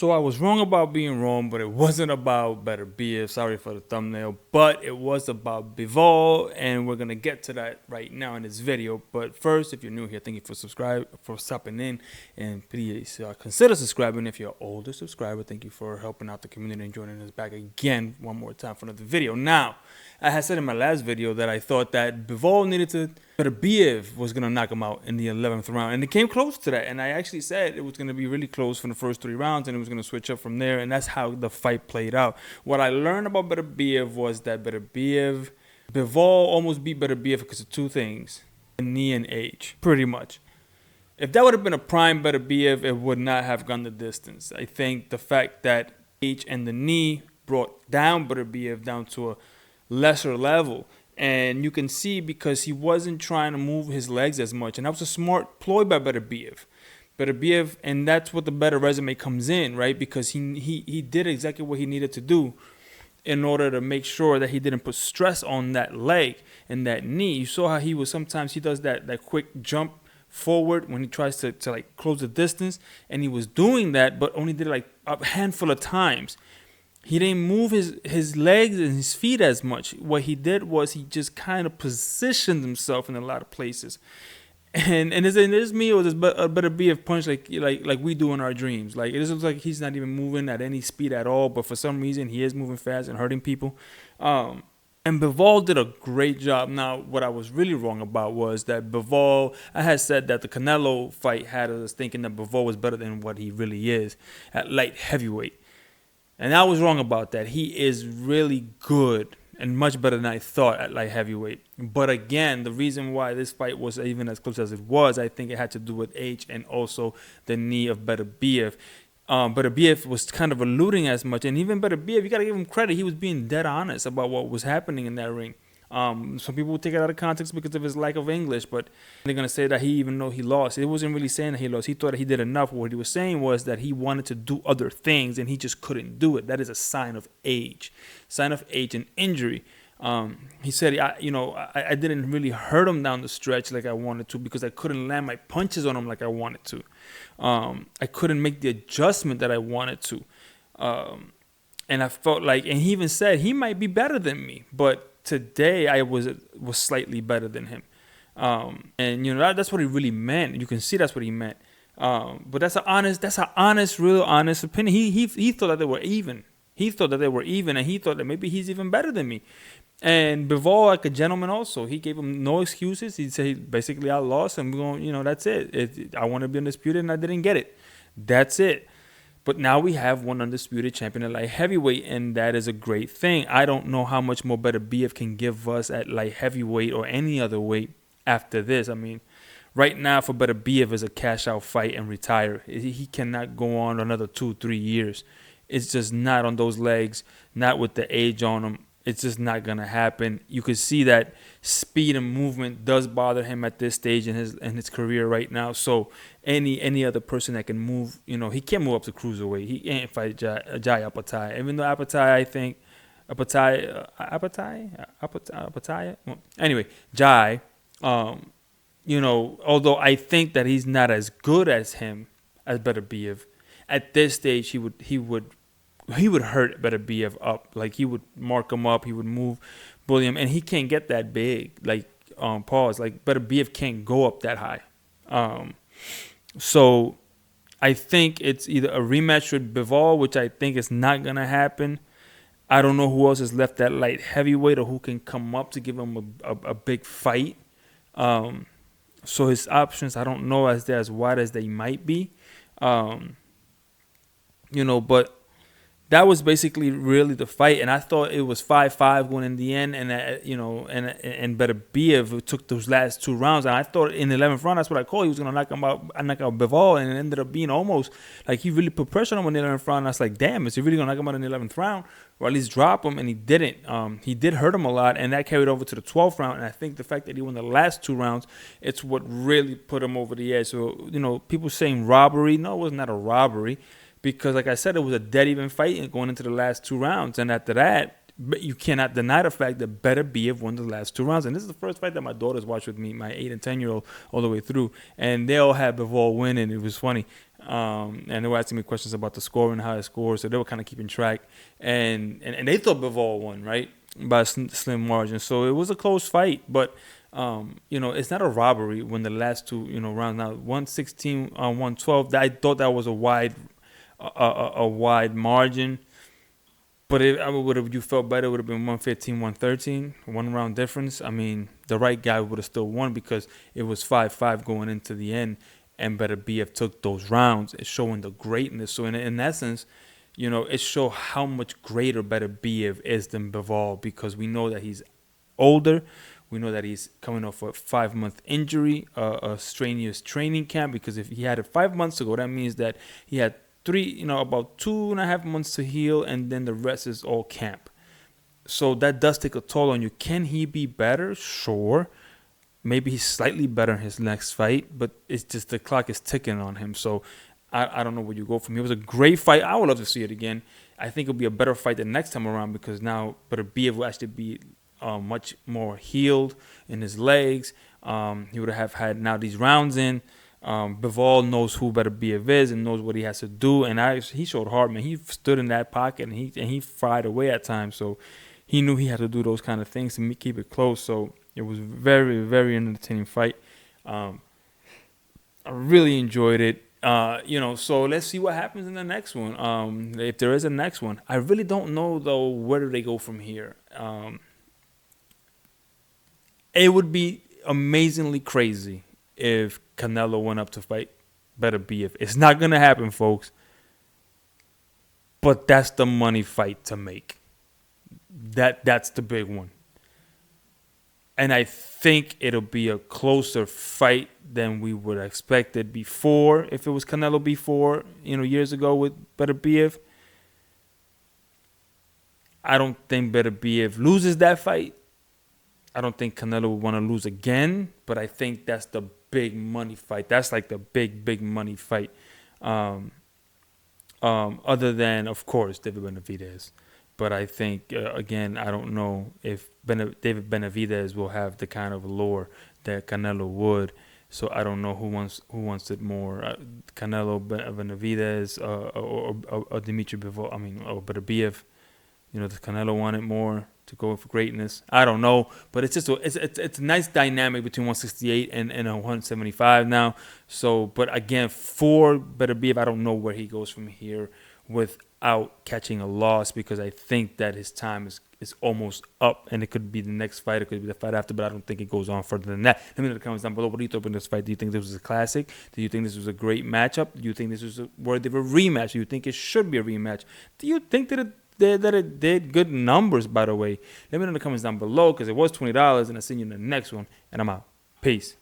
So I was wrong about being wrong, but it wasn't about Beterbiev. Sorry for the thumbnail, but it was about Bivol, and we're gonna get to that right now in this video. But first, if you're new here, thank you for stopping in, and please consider subscribing if you're an older subscriber. Thank you for helping out the community and joining us back again one more time for another video. Now, I had said in my last video that I thought that Beterbiev was going to knock him out in the 11th round. And it came close to that. And I actually said it was going to be really close for the first 3 rounds and it was going to switch up from there. And that's how the fight played out. What I learned about Beterbiev was that Bivol almost beat Beterbiev because of 2 things: knee and age, pretty much. If that would have been a prime Beterbiev, it would not have gone the distance. I think the fact that age and the knee brought down Beterbiev down to a lesser level, and you can see because he wasn't trying to move his legs as much, and that was a smart ploy by Beterbiev, and that's what the better resume comes in, right? Because he did exactly what he needed to do in order to make sure that he didn't put stress on that leg and that knee. You saw how sometimes he does that quick jump forward when he tries to like close the distance, and he was doing that but only did it like a handful of times. He didn't move his legs and his feet as much. What he did was he just kind of positioned himself in a lot of places. And is me or does Beterbiev punch like we do in our dreams? Like, it looks like he's not even moving at any speed at all, but for some reason he is moving fast and hurting people. And Bivol did a great job. Now, what I was really wrong about was that Bivol, I had said that the Canelo fight had us thinking that Bivol was better than what he really is at light heavyweight. And I was wrong about that. He is really good and much better than I thought at light heavyweight. But again, the reason why this fight was even as close as it was, I think it had to do with age and also the knee of Beterbiev. Beterbiev was kind of alluding as much. And even Beterbiev, you got to give him credit. He was being dead honest about what was happening in that ring. Some people will take it out of context because of his lack of English, but they're going to say that even though he lost, it wasn't really saying that he lost. He thought that he did enough. What he was saying was that he wanted to do other things and he just couldn't do it. That is a sign of age and injury. He said, I didn't really hurt him down the stretch like I wanted to because I couldn't land my punches on him like I wanted to. I couldn't make the adjustment that I wanted to. And I felt like, and he even said he might be better than me, but today I was slightly better than him. And that's what he really meant. You can see that's what he meant. But that's an real honest opinion. He thought that they were even. He thought that they were even, and he thought that maybe he's even better than me. And Bivol, like a gentleman also, he gave him no excuses. He said, basically, I lost, and we're going, that's it. I want to be undisputed, and I didn't get it. That's it. But now we have one undisputed champion at light heavyweight, and that is a great thing. I don't know how much more Beterbiev can give us at light heavyweight or any other weight after this. I mean, right now for Beterbiev is a cash-out fight and retire. He cannot go on another 2-3 years. It's just not on those legs, not with the age on him. It's just not going to happen. You can see that speed and movement does bother him at this stage in his career right now. So any other person that can move, he can't move up to cruiserweight. He can't fight Jai Apatai. Even though Apatai, anyway, Jai, although I think that he's not as good as him, as Beterbiev, at this stage he would hurt Beterbiev up. Like, he would mark him up, he would move, bully him, and he can't get that big. Like, like Beterbiev can't go up that high. So I think it's either a rematch with Bivol, which I think is not gonna happen. I don't know who else is left at light heavyweight or who can come up to give him a big fight. So his options, I don't know they're as wide as they might be. But that was basically really the fight, and I thought it was 5-5 going in the end, and and Beterbiev took those last 2 rounds, and I thought in the 11th round, that's what I called, he was gonna knock out Bivol, and it ended up being almost like he really put pressure on him in the 11th round. And I was like, damn, is he really gonna knock him out in the 11th round, or at least drop him? And he didn't. He did hurt him a lot, and that carried over to the 12th round. And I think the fact that he won the last 2 rounds, it's what really put him over the edge. So people saying robbery, no, it was not a robbery. Because, like I said, it was a dead even fight going into the last 2 rounds. And after that, But you cannot deny the fact that Beterbiev won the last 2 rounds. And this is the first fight that my daughters watched with me, my 8 and 10-year-old, all the way through. And they all had Bivol winning. It was funny. And they were asking me questions about the score and how it scored. So they were kind of keeping track. And they thought Bivol won, right? By a slim margin. So it was a close fight. But, it's not a robbery when the last two, rounds. Now, 116 on 112, I thought that was a wide margin. But you felt better, it would have been 115, 113, 1 round difference. I mean, the right guy would have still won because it was 5-5 going into the end, and Beterbiev took those rounds. It's showing the greatness. So in essence, it shows how much greater Beterbiev is than Bivol, because we know that he's older. We know that he's coming off a 5-month injury, a strenuous training camp, because if he had it 5 months ago, that means that he had about 2.5 months to heal, and then the rest is all camp. So that does take a toll on you. Can he be better? Sure. Maybe he's slightly better in his next fight, but it's just the clock is ticking on him. So I don't know where you go from here. It was a great fight. I would love to see it again. I think it'll be a better fight the next time around, because now Beterbiev will actually be much more healed in his legs. He would have had now these rounds in. Bivol knows who Beterbiev is and knows what he has to do, and he showed heart, man. He stood in that pocket and he fired away at times, so he knew he had to do those kind of things to keep it close. So it was very, very entertaining fight. I really enjoyed it. So let's see what happens in the next one. If there is a next one, I really don't know though. Where do they go from here? It would be amazingly crazy if Canelo went up to fight Beterbiev. It's not going to happen, folks. But that's the money fight to make. That's the big one. And I think it'll be a closer fight than we would have expected before, if it was Canelo before, years ago with Beterbiev. I don't think Beterbiev loses that fight. I don't think Canelo would want to lose again, but I think that's the big money fight. That's like the big money fight. Other than, of course, David Benavidez. But I think, again, I don't know if David Benavidez will have the kind of allure that Canelo would. So I don't know who wants it more, Canelo, Benavidez, or Dmitry Bivol. Or Beterbiev. Does Canelo want it more to go for greatness? I don't know, but it's just it's a nice dynamic between 168 and 175 now. So, but again, for Beterbiev, I don't know where he goes from here without catching a loss, because I think that his time is almost up, and it could be the next fight, it could be the fight after, but I don't think it goes on further than that. Let me know in the comments down below. What do you think of this fight? Do you think this was a classic? Do you think this was a great matchup? Do you think this was worthy of a rematch? Do you think it should be a rematch? Do you think that it did good numbers, by the way? Let me know in the comments down below, because it was $20, and I'll see you in the next one, and I'm out. Peace.